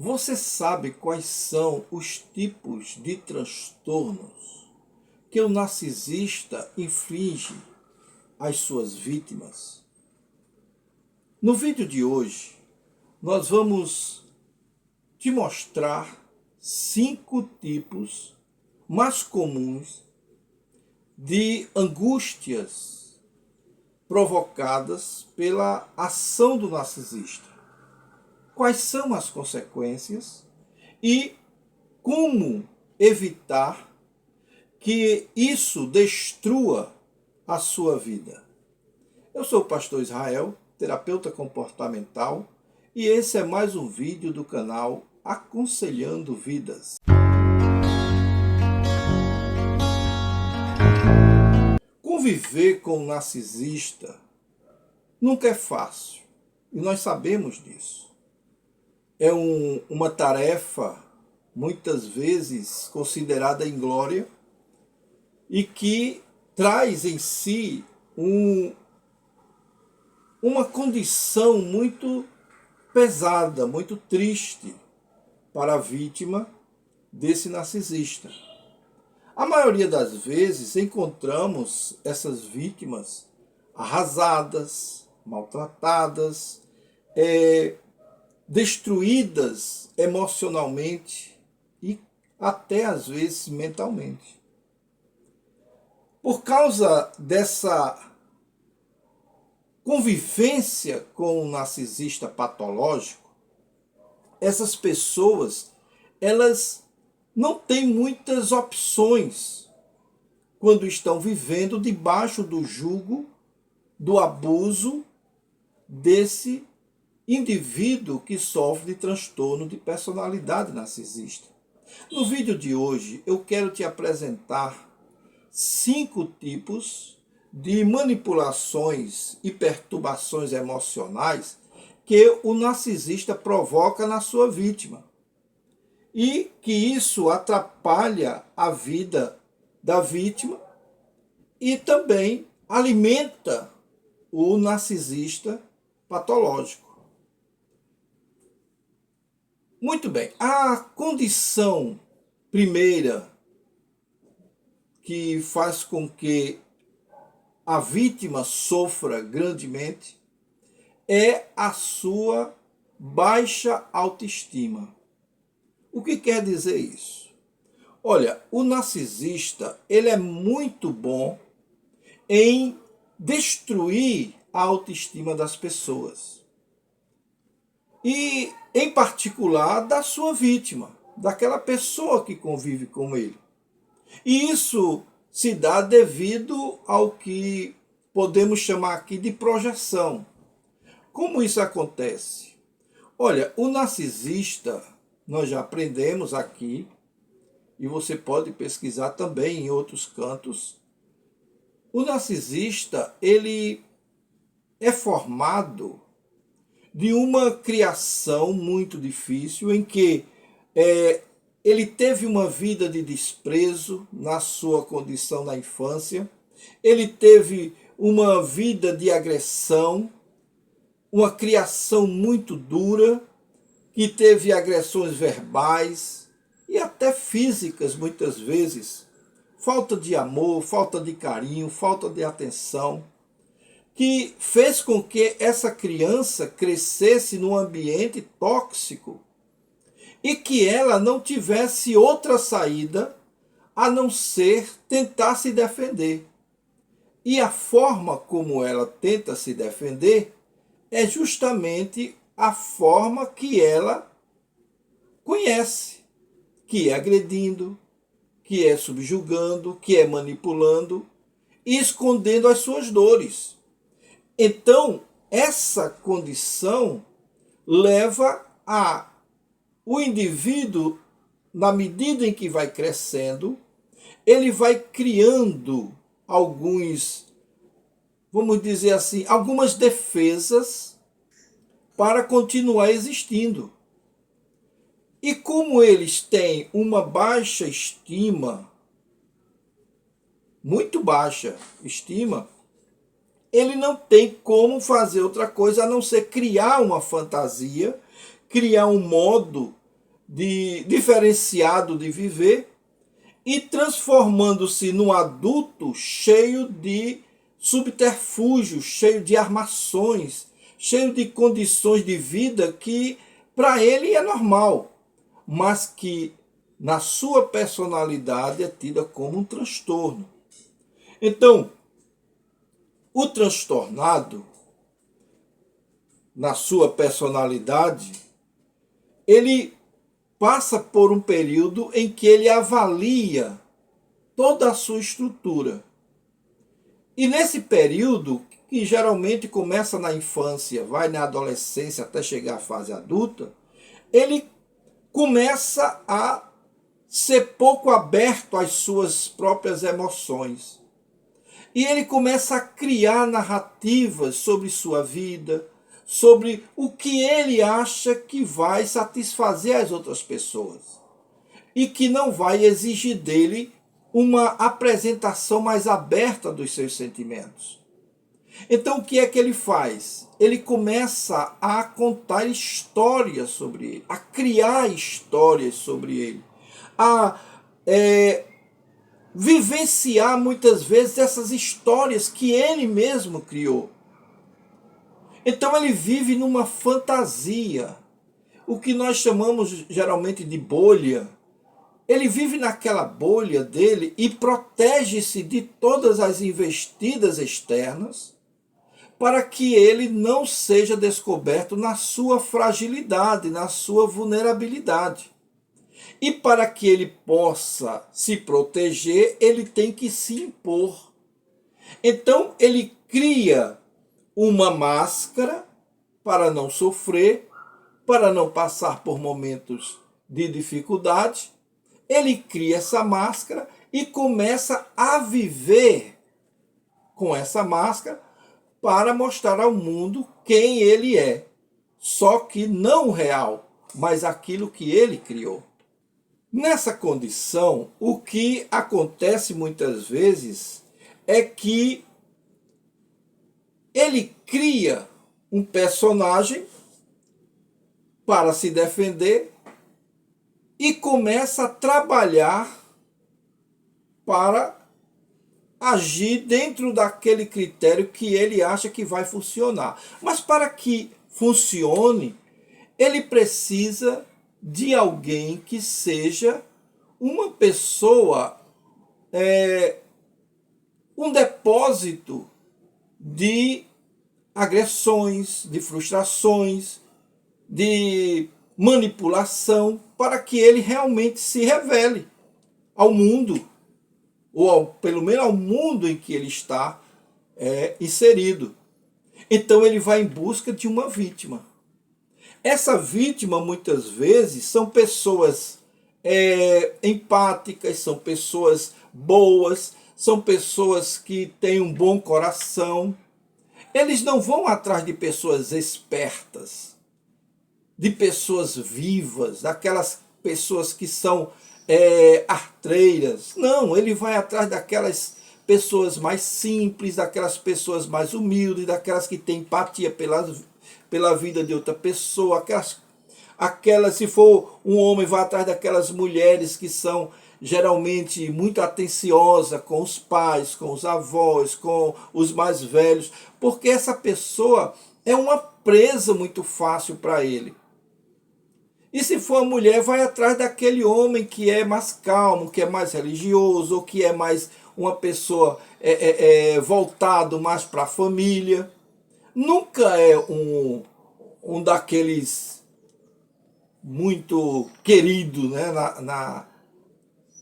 Você sabe quais são os tipos de transtornos que o narcisista inflige às suas vítimas? No vídeo de hoje, nós vamos te mostrar 5 tipos mais comuns de angústias provocadas pela ação do narcisista. Quais são as consequências e como evitar que isso destrua a sua vida. Eu sou o pastor Israel, terapeuta comportamental, e esse é mais um vídeo do canal Aconselhando Vidas. Conviver com um narcisista nunca é fácil, e nós sabemos disso. É uma tarefa muitas vezes considerada inglória e que traz em si uma condição muito pesada, muito triste para a vítima desse narcisista. A maioria das vezes encontramos essas vítimas arrasadas, maltratadas, destruídas emocionalmente e até às vezes mentalmente. Por causa dessa convivência com o narcisista patológico, essas pessoas, elas não têm muitas opções quando estão vivendo debaixo do jugo, do abuso desse indivíduo que sofre de transtorno de personalidade narcisista. No vídeo de hoje, eu quero te apresentar 5 tipos de manipulações e perturbações emocionais que o narcisista provoca na sua vítima. E que isso atrapalha a vida da vítima e também alimenta o narcisista patológico. Muito bem, a condição primeira que faz com que a vítima sofra grandemente é a sua baixa autoestima. O que quer dizer isso? Olha, o narcisista, ele é muito bom em destruir a autoestima das pessoas. E, em particular, da sua vítima, daquela pessoa que convive com ele. E isso se dá devido ao que podemos chamar aqui de projeção. Como isso acontece? Olha, o narcisista, nós já aprendemos aqui, e você pode pesquisar também em outros cantos, o narcisista, ele é formado de uma criação muito difícil em que ele teve uma vida de desprezo na sua condição na infância, ele teve uma vida de agressão, uma criação muito dura, que teve agressões verbais e até físicas muitas vezes, falta de amor, falta de carinho, falta de atenção, que fez com que essa criança crescesse num ambiente tóxico e que ela não tivesse outra saída a não ser tentar se defender. E a forma como ela tenta se defender é justamente a forma que ela conhece, que é agredindo, que é subjugando, que é manipulando e escondendo as suas dores. Então, essa condição leva a o indivíduo, na medida em que vai crescendo, ele vai criando vamos dizer assim, algumas defesas para continuar existindo. E como eles têm uma baixa estima, muito baixa estima, ele não tem como fazer outra coisa a não ser criar uma fantasia, criar um modo diferenciado de viver e transformando-se num adulto cheio de subterfúgios, cheio de armações, cheio de condições de vida que para ele é normal, mas que na sua personalidade é tida como um transtorno. Então, o transtornado, na sua personalidade, ele passa por um período em que ele avalia toda a sua estrutura. E nesse período, que geralmente começa na infância, vai na adolescência até chegar à fase adulta, ele começa a ser pouco aberto às suas próprias emoções. E ele começa a criar narrativas sobre sua vida, sobre o que ele acha que vai satisfazer as outras pessoas e que não vai exigir dele uma apresentação mais aberta dos seus sentimentos. Então o que é que ele faz? Ele começa a contar histórias sobre ele, a criar histórias sobre ele, a vivenciar muitas vezes essas histórias que ele mesmo criou. Então ele vive numa fantasia, o que nós chamamos geralmente de bolha. Ele vive naquela bolha dele e protege-se de todas as investidas externas para que ele não seja descoberto na sua fragilidade, na sua vulnerabilidade. E para que ele possa se proteger, ele tem que se impor. Então ele cria uma máscara para não sofrer, para não passar por momentos de dificuldade. Ele cria essa máscara e começa a viver com essa máscara para mostrar ao mundo quem ele é. Só que não o real, mas aquilo que ele criou. Nessa condição, o que acontece muitas vezes é que ele cria um personagem para se defender e começa a trabalhar para agir dentro daquele critério que ele acha que vai funcionar. Mas para que funcione, ele precisa de alguém que seja uma pessoa, um depósito de agressões, de frustrações, de manipulação, para que ele realmente se revele ao mundo, ou pelo menos ao mundo em que ele está inserido. Então ele vai em busca de uma vítima. Essa vítima, muitas vezes, são pessoas empáticas, são pessoas boas, são pessoas que têm um bom coração. Eles não vão atrás de pessoas espertas, de pessoas vivas, daquelas pessoas que são artreiras. Não, ele vai atrás daquelas pessoas mais simples, daquelas pessoas mais humildes, daquelas que têm empatia pela vida de outra pessoa, aquelas, se for um homem, vai atrás daquelas mulheres que são geralmente muito atenciosa com os pais, com os avós, com os mais velhos, porque essa pessoa é uma presa muito fácil para ele. E se for a mulher, vai atrás daquele homem que é mais calmo, que é mais religioso, ou que é mais uma pessoa voltado mais para a família. Nunca é um daqueles muito querido, né,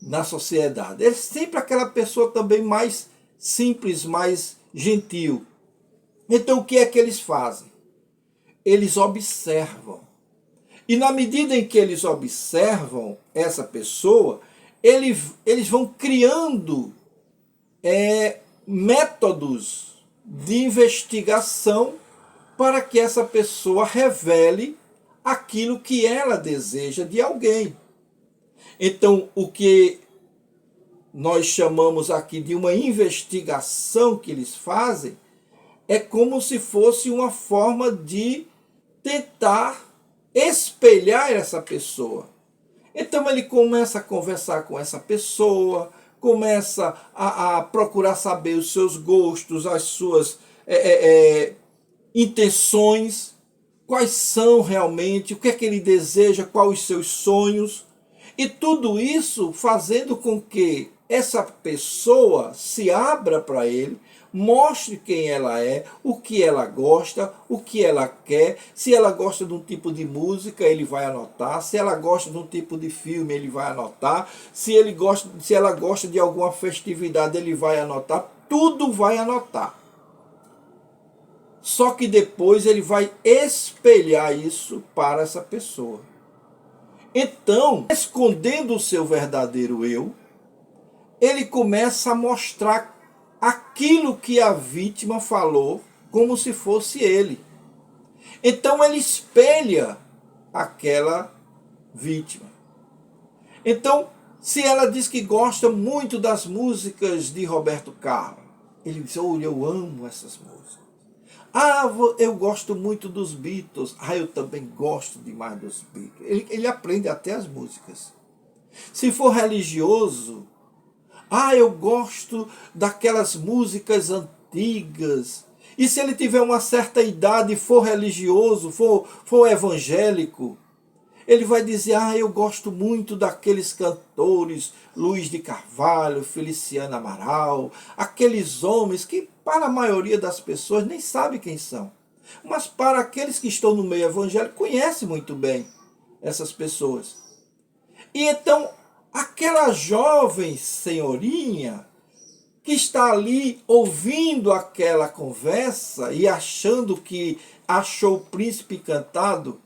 na sociedade. É sempre aquela pessoa também mais simples, mais gentil. Então o que é que eles fazem? Eles observam. E na medida em que eles observam essa pessoa, eles vão criando métodos de investigação para que essa pessoa revele aquilo que ela deseja de alguém. Então, o que nós chamamos aqui de uma investigação que eles fazem é como se fosse uma forma de tentar espelhar essa pessoa. Então ele começa a conversar com essa pessoa, começa a procurar saber os seus gostos, as suas intenções, quais são realmente, o que é que ele deseja, quais os seus sonhos. E tudo isso fazendo com que essa pessoa se abra para ele, mostre quem ela é, o que ela gosta, o que ela quer. Se ela gosta de um tipo de música, ele vai anotar. Se ela gosta de um tipo de filme, ele vai anotar. Se ela gosta de alguma festividade, ele vai anotar. Tudo vai anotar. Só que depois ele vai espelhar isso para essa pessoa. Então, escondendo o seu verdadeiro eu, ele começa a mostrar aquilo que a vítima falou como se fosse ele. Então ele espelha aquela vítima. Então, se ela diz que gosta muito das músicas de Roberto Carlos, ele diz: olha, eu amo essas músicas. Ah, eu gosto muito dos Beatles. Ah, eu também gosto demais dos Beatles. Ele aprende até as músicas. Se for religioso, ah, eu gosto daquelas músicas antigas. E se ele tiver uma certa idade e for religioso, for evangélico, ele vai dizer: ah, eu gosto muito daqueles cantores, Luiz de Carvalho, Feliciano Amaral, aqueles homens que para a maioria das pessoas nem sabe quem são. Mas para aqueles que estão no meio evangélico, conhecem muito bem essas pessoas. E então, aquela jovem senhorinha que está ali ouvindo aquela conversa e achando que achou o príncipe encantado,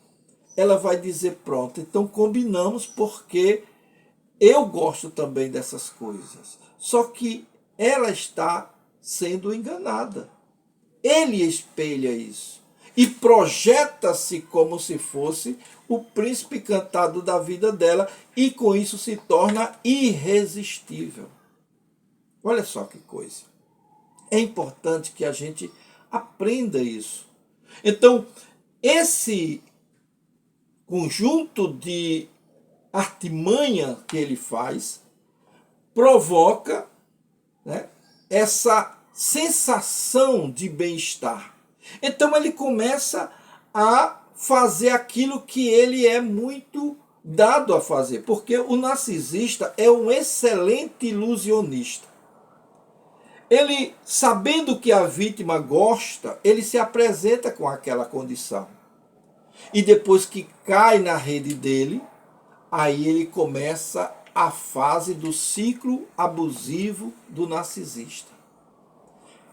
ela vai dizer: pronto, então combinamos, porque eu gosto também dessas coisas. Só que ela está sendo enganada. Ele espelha isso e projeta-se como se fosse o príncipe encantado da vida dela, e com isso se torna irresistível. Olha só que coisa. É importante que a gente aprenda isso. Então, esse conjunto de artimanha que ele faz provoca, né, essa sensação de bem-estar. Então ele começa a fazer aquilo que ele é muito dado a fazer, porque o narcisista é um excelente ilusionista. Ele, sabendo que a vítima gosta, ele se apresenta com aquela condição. E depois que cai na rede dele, aí ele começa a fase do ciclo abusivo do narcisista,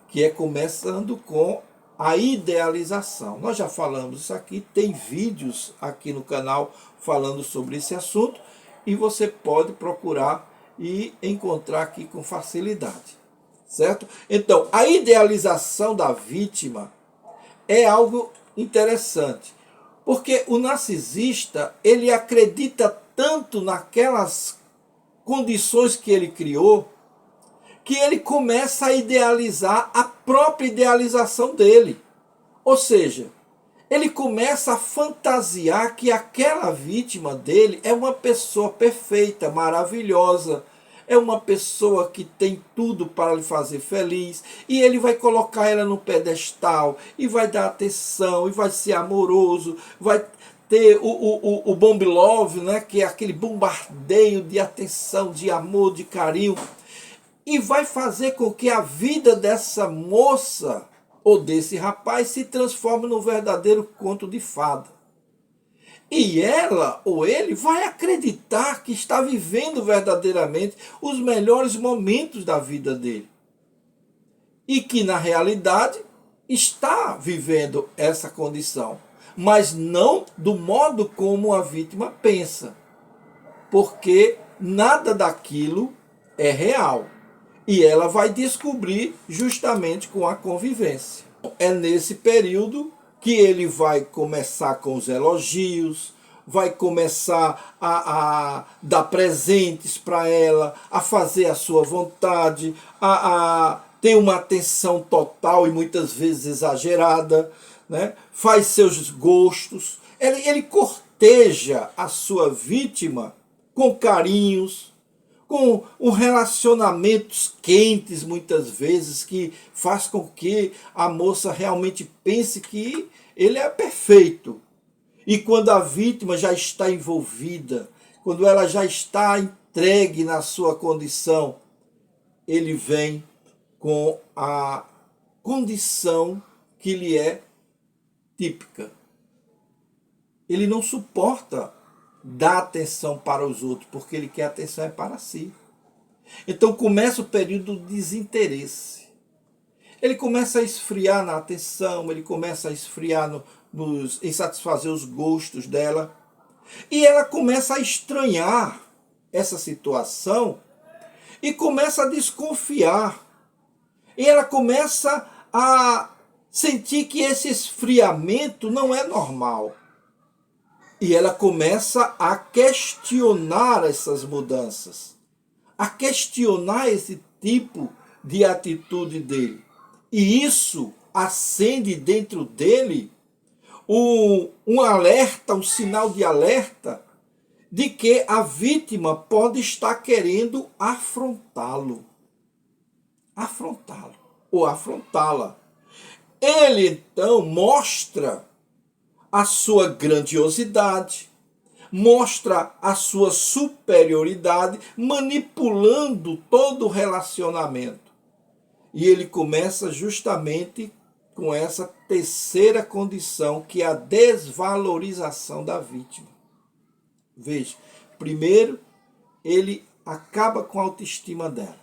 que é começando com a idealização. Nós já falamos isso aqui, tem vídeos aqui no canal falando sobre esse assunto, e você pode procurar e encontrar aqui com facilidade, certo? Então, a idealização da vítima é algo interessante, porque o narcisista, ele acredita tanto naquelas condições que ele criou, que ele começa a idealizar a própria idealização dele. Ou seja, ele começa a fantasiar que aquela vítima dele é uma pessoa perfeita, maravilhosa, é uma pessoa que tem tudo para lhe fazer feliz, e ele vai colocar ela no pedestal, e vai dar atenção, e vai ser amoroso, vai ter o bomb love, né, que é aquele bombardeio de atenção, de amor, de carinho, e vai fazer com que a vida dessa moça ou desse rapaz se transforme num verdadeiro conto de fada. E ela ou ele vai acreditar que está vivendo verdadeiramente os melhores momentos da vida dele. E que, na realidade, está vivendo essa condição, mas não do modo como a vítima pensa, porque nada daquilo é real. E ela vai descobrir justamente com a convivência. É nesse período que ele vai começar com os elogios, vai começar a dar presentes para ela, a fazer a sua vontade, a ter uma atenção total e muitas vezes exagerada, né? Faz seus gostos. Ele corteja a sua vítima com carinhos, com relacionamentos quentes muitas vezes, que faz com que a moça realmente pense que ele é perfeito. E quando a vítima já está envolvida, quando ela já está entregue na sua condição, ele vem com a condição que lhe é típica. Ele não suporta dar atenção para os outros, porque ele quer atenção é para si. Então começa o período de desinteresse. Ele começa a esfriar na atenção, ele começa a esfriar em satisfazer os gostos dela. E ela começa a estranhar essa situação e começa a desconfiar. E ela começa a sentir que esse esfriamento não é normal. E ela começa a questionar essas mudanças, a questionar esse tipo de atitude dele. E isso acende dentro dele um alerta, um sinal de alerta de que a vítima pode estar querendo afrontá-lo. Afrontá-lo ou afrontá-la. Ele então mostra a sua grandiosidade, mostra a sua superioridade, manipulando todo o relacionamento. E ele começa justamente com essa terceira condição, que é a desvalorização da vítima. Veja, primeiro, ele acaba com a autoestima dela.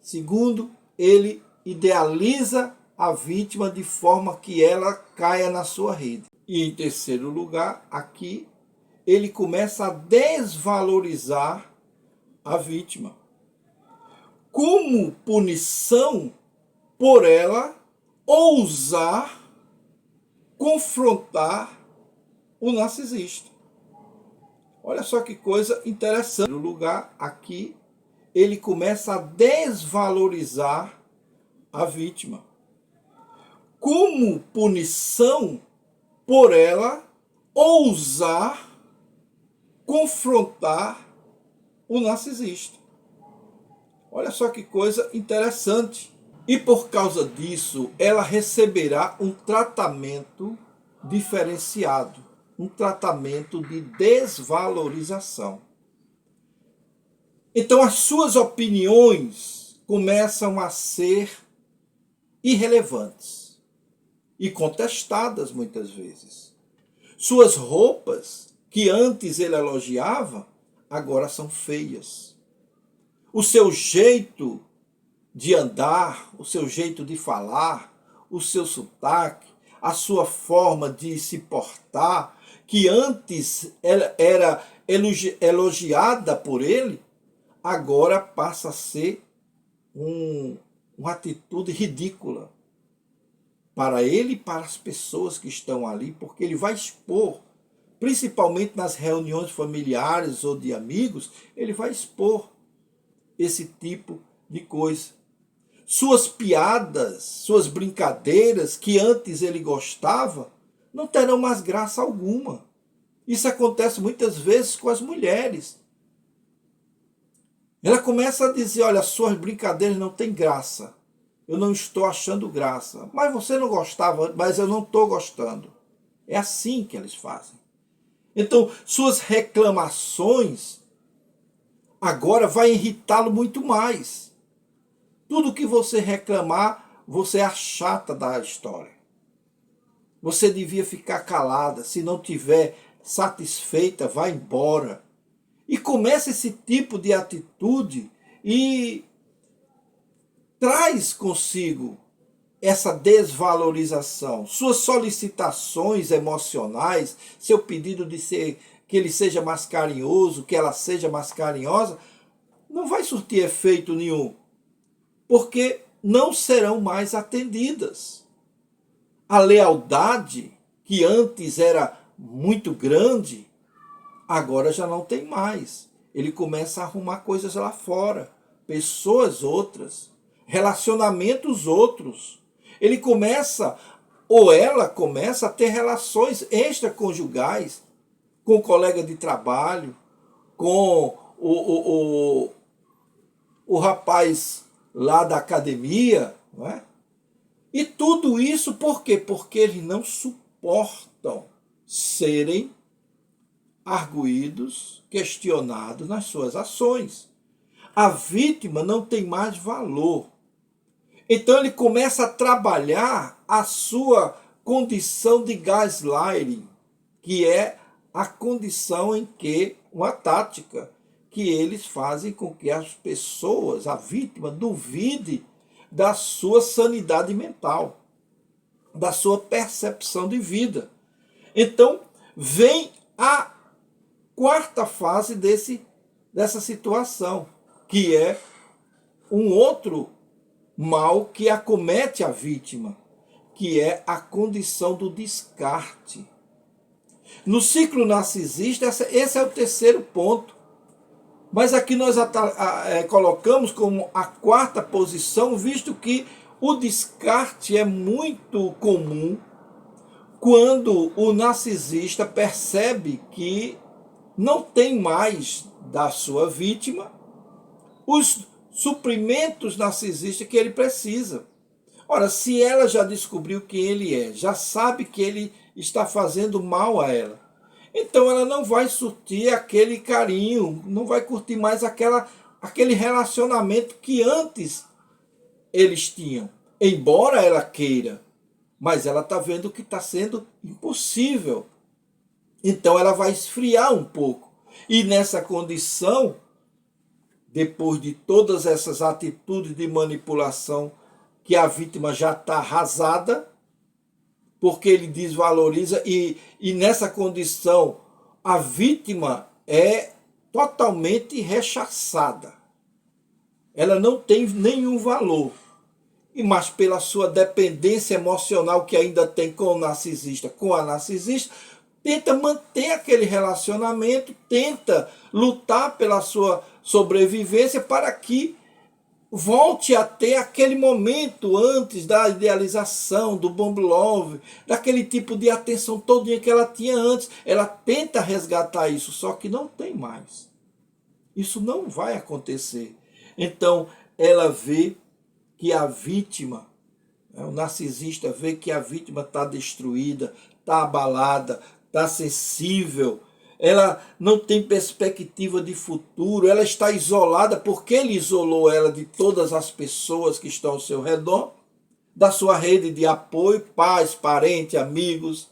Segundo, ele idealiza a vítima de forma que ela caia na sua rede. E em terceiro lugar, aqui, ele começa a desvalorizar a vítima, como punição por ela ousar confrontar o narcisista. Olha só que coisa interessante. No lugar aqui, ele começa a desvalorizar a vítima, como punição por ela ousar confrontar o narcisista. Olha só que coisa interessante. E por causa disso, ela receberá um tratamento diferenciado, um tratamento de desvalorização. Então as suas opiniões começam a ser irrelevantes e contestadas muitas vezes. Suas roupas, que antes ele elogiava, agora são feias. O seu jeito de andar, o seu jeito de falar, o seu sotaque, a sua forma de se portar, que antes era elogiada por ele, agora passa a ser uma atitude ridícula para ele e para as pessoas que estão ali, porque ele vai expor, principalmente nas reuniões familiares ou de amigos, ele vai expor esse tipo de coisa. Suas piadas, suas brincadeiras, que antes ele gostava, não terão mais graça alguma. Isso acontece muitas vezes com as mulheres. Ela começa a dizer, olha, suas brincadeiras não têm graça. Eu não estou achando graça. Mas você não gostava, mas eu não estou gostando. É assim que eles fazem. Então, suas reclamações agora vai irritá-lo muito mais. Tudo que você reclamar, você achata da história. Você devia ficar calada. Se não tiver satisfeita, vá embora. E começa esse tipo de atitude e traz consigo essa desvalorização. Suas solicitações emocionais, seu pedido de que ele seja mais carinhoso, que ela seja mais carinhosa, não vai surtir efeito nenhum, porque não serão mais atendidas. A lealdade, que antes era muito grande, agora já não tem mais. Ele começa a arrumar coisas lá fora, pessoas outras, relacionamentos outros. Ele começa, ou ela começa a ter relações extraconjugais com o colega de trabalho, com o rapaz lá da academia, não é? E tudo isso por quê? Porque eles não suportam serem arguídos, questionados nas suas ações. A vítima não tem mais valor. Então ele começa a trabalhar a sua condição de gaslighting, que é a condição em que, uma tática, que eles fazem com que as pessoas, a vítima, duvide da sua sanidade mental, da sua percepção de vida. Então, vem a quarta fase dessa situação, que é um outro mal que acomete a vítima, que é a condição do descarte. No ciclo narcisista, esse é o terceiro ponto. Mas aqui nós colocamos como a quarta posição, visto que o descarte é muito comum quando o narcisista percebe que não tem mais da sua vítima os suprimentos narcisistas que ele precisa. Ora, se ela já descobriu quem ele é, já sabe que ele está fazendo mal a ela, então ela não vai surtir aquele carinho, não vai curtir mais aquele relacionamento que antes eles tinham. Embora ela queira, mas ela está vendo que está sendo impossível. Então ela vai esfriar um pouco. E nessa condição, depois de todas essas atitudes de manipulação, que a vítima já está arrasada, porque ele desvaloriza, e nessa condição a vítima é totalmente rechaçada. Ela não tem nenhum valor. Mas pela sua dependência emocional que ainda tem com o narcisista, com a narcisista, tenta manter aquele relacionamento, tenta lutar pela sua sobrevivência para que volte a ter aquele momento antes da idealização, do bomb love, daquele tipo de atenção todinha que ela tinha antes. Ela tenta resgatar isso, só que não tem mais. Isso não vai acontecer. Então, ela vê que a vítima, o narcisista vê que a vítima está destruída, está abalada, está sensível, ela não tem perspectiva de futuro, ela está isolada porque ele isolou ela de todas as pessoas que estão ao seu redor, da sua rede de apoio, pais, parentes, amigos.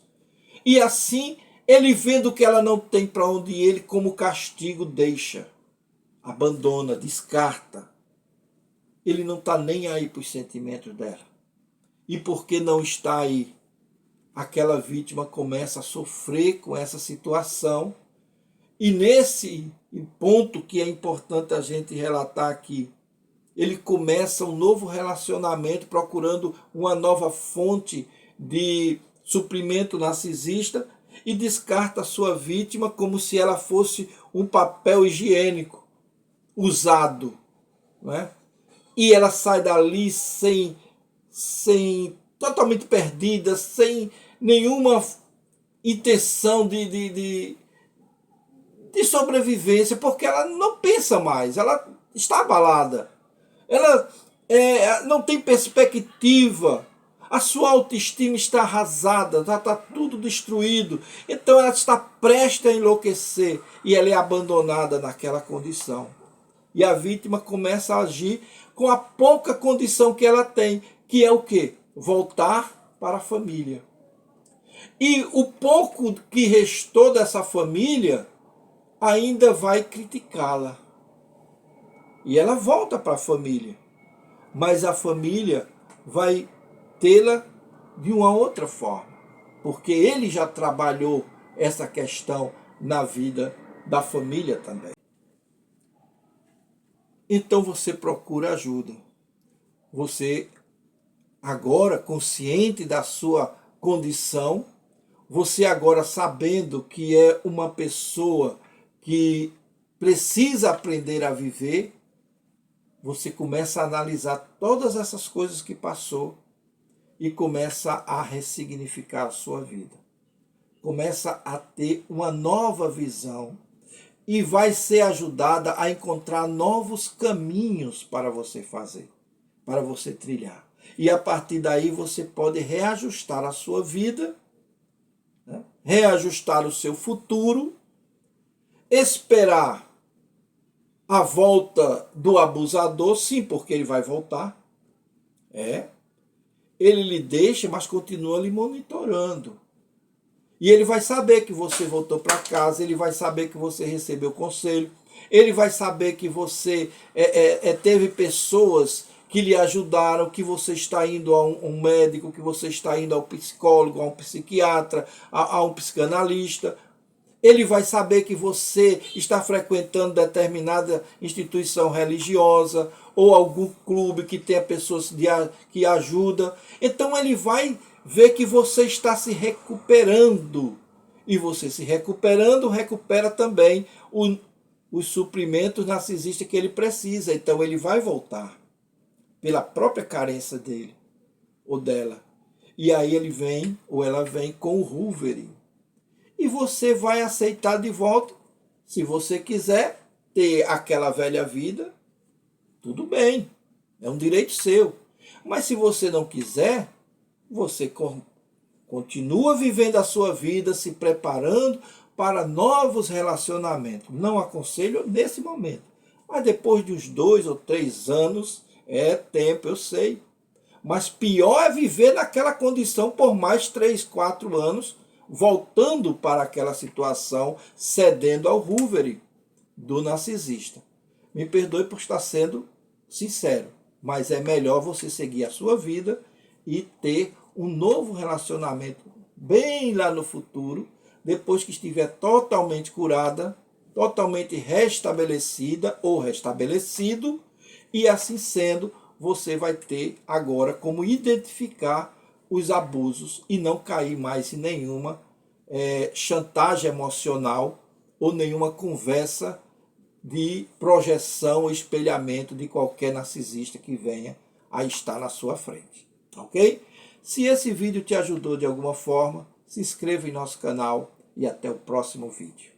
E assim, ele vendo que ela não tem para onde ir, ele como castigo deixa, abandona, descarta. Ele não está nem aí para os sentimentos dela. E porque não está aí, aquela vítima começa a sofrer com essa situação. E nesse ponto que é importante a gente relatar aqui, ele começa um novo relacionamento procurando uma nova fonte de suprimento narcisista e descarta a sua vítima como se ela fosse um papel higiênico usado, não é? E ela sai dali sem totalmente perdida, sem nenhuma intenção de sobrevivência, porque ela não pensa mais, ela está abalada, ela não tem perspectiva, a sua autoestima está arrasada, está tudo destruído, então ela está prestes a enlouquecer e ela é abandonada naquela condição. E a vítima começa a agir com a pouca condição que ela tem, que é o quê? Voltar para a família. E o pouco que restou dessa família ainda vai criticá-la. E ela volta para a família. Mas a família vai tê-la de uma outra forma. Porque ele já trabalhou essa questão na vida da família também. Então você procura ajuda. Você, agora consciente da sua condição, você agora sabendo que é uma pessoa que precisa aprender a viver, você começa a analisar todas essas coisas que passou e começa a ressignificar a sua vida. Começa a ter uma nova visão e vai ser ajudada a encontrar novos caminhos para você fazer, para você trilhar. E a partir daí você pode reajustar a sua vida, né? Reajustar o seu futuro, esperar a volta do abusador, sim, porque ele vai voltar. Ele lhe deixa, mas continua lhe monitorando. E ele vai saber que você voltou para casa, ele vai saber que você recebeu conselho, ele vai saber que você teve pessoas que lhe ajudaram, que você está indo a um médico, que você está indo ao psicólogo, a um psiquiatra, a um psicanalista. Ele vai saber que você está frequentando determinada instituição religiosa ou algum clube que tenha pessoas que ajudam. Então ele vai ver que você está se recuperando. E você se recuperando, recupera também os suprimentos narcisistas que ele precisa. Então ele vai voltar pela própria carência dele ou dela. E aí ele vem ou ela vem com o Wolverine. E você vai aceitar de volta. Se você quiser ter aquela velha vida, tudo bem, é um direito seu. Mas se você não quiser, você continua vivendo a sua vida, se preparando para novos relacionamentos. Não aconselho nesse momento. Mas depois de uns 2 ou 3 anos, é tempo, eu sei. Mas pior é viver naquela condição por mais 3, 4 anos, voltando para aquela situação, cedendo ao Wolverine do narcisista. Me perdoe por estar sendo sincero, mas é melhor você seguir a sua vida e ter um novo relacionamento bem lá no futuro, depois que estiver totalmente curada, totalmente restabelecida ou restabelecido, e assim sendo, você vai ter agora como identificar os abusos e não cair mais em nenhuma chantagem emocional ou nenhuma conversa de projeção ou espelhamento de qualquer narcisista que venha a estar na sua frente. Ok? Se esse vídeo te ajudou de alguma forma, se inscreva em nosso canal e até o próximo vídeo.